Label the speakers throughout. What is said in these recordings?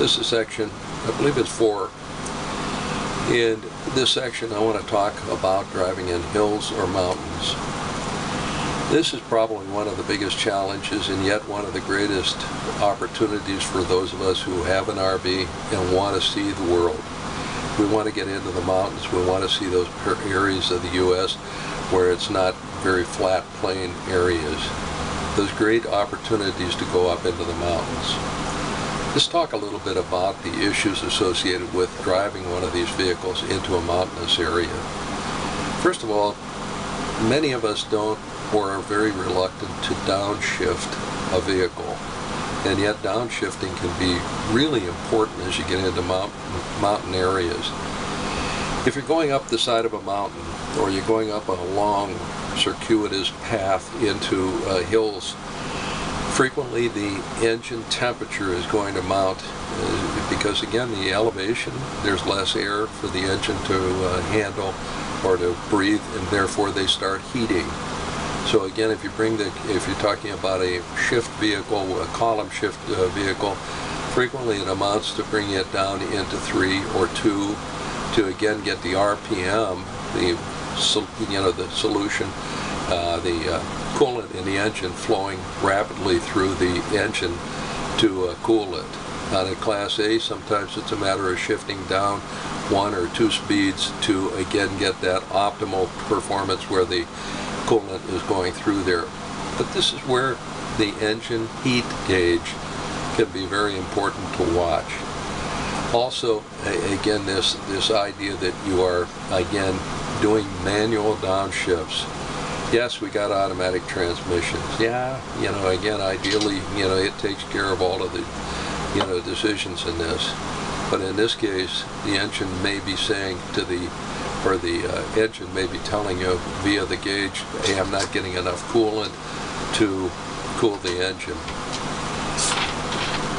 Speaker 1: This is section, I believe it's 4. In this section I want to talk about driving in hills or mountains. This is probably one of the biggest challenges and yet one of the greatest opportunities for those of us who have an RV and want to see the world. We want to get into the mountains, we want to see those areas of the U.S. where it's not very flat, plain areas. Those great opportunities to go up into the mountains. Let's talk a little bit about the issues associated with driving one of these vehicles into a mountainous area. First of all, many of us don't or are very reluctant to downshift a vehicle. And yet downshifting can be really important as you get into mountain areas. If you're going up the side of a mountain or you're going up a long circuitous path into hills, frequently the engine temperature is going to mount because again the elevation, there's less air for the engine to handle or to breathe, and therefore they start heating. So again, if you're talking about a shift vehicle, a column shift vehicle, frequently it amounts to bringing it down into 3 or 2 to again get the RPM, the solution, the coolant in the engine flowing rapidly through the engine to cool it. On a Class A, sometimes it's a matter of shifting down 1 or 2 speeds to again get that optimal performance where the coolant is going through there. But this is where the engine heat gauge can be very important to watch. Also, again, this idea that you are again doing manual downshifts. Yes, we got automatic transmissions. Yeah, again, ideally, it takes care of all of the, decisions in this. But in this case, the engine may be saying to the engine may be telling you via the gauge, hey, I'm not getting enough coolant to cool the engine.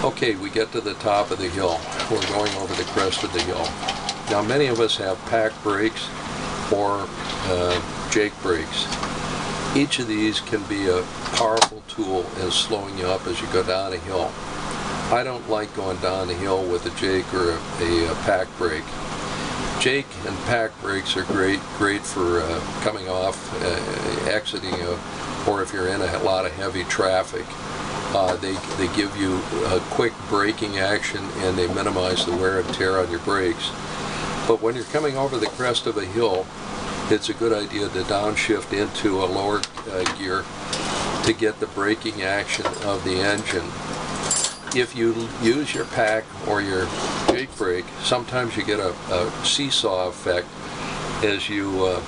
Speaker 1: Okay, we get to the top of the hill. We're going over the crest of the hill. Now, many of us have pack brakes or jake brakes. Each of these can be a powerful tool in slowing you up as you go down a hill. I don't like going down a hill with a jake or a pack brake. Jake and pack brakes are great for coming off, exiting, or if you're in a lot of heavy traffic. They give you a quick braking action and they minimize the wear and tear on your brakes. But when you're coming over the crest of a hill, it's a good idea to downshift into a lower gear to get the braking action of the engine. If you use your pack or your jake brake, sometimes you get a seesaw effect as the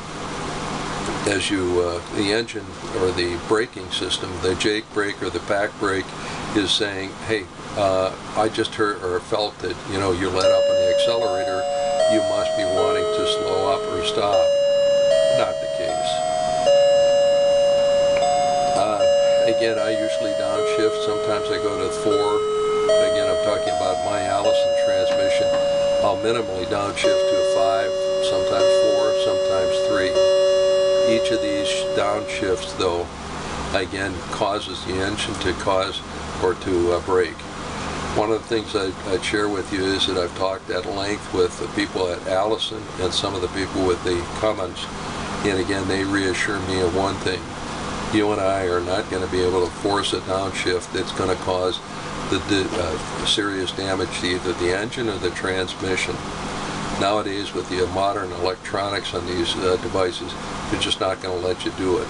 Speaker 1: engine or the braking system, the jake brake or the pack brake is saying, hey, I just heard or felt that you let up on the accelerator, you must be wanting to slow up or stop. Not the case. Again, I usually downshift. Sometimes I go to 4. Again, I'm talking about my Allison transmission. I'll minimally downshift to a 5, sometimes 4, sometimes 3. Each of these downshifts, though, again, causes the engine to brake. One of the things I'd share with you is that I've talked at length with the people at Allison and some of the people with the Cummins, and again, they reassure me of one thing. You and I are not going to be able to force a downshift that's going to cause the serious damage to either the engine or the transmission. Nowadays, with the modern electronics on these devices, they're just not going to let you do it.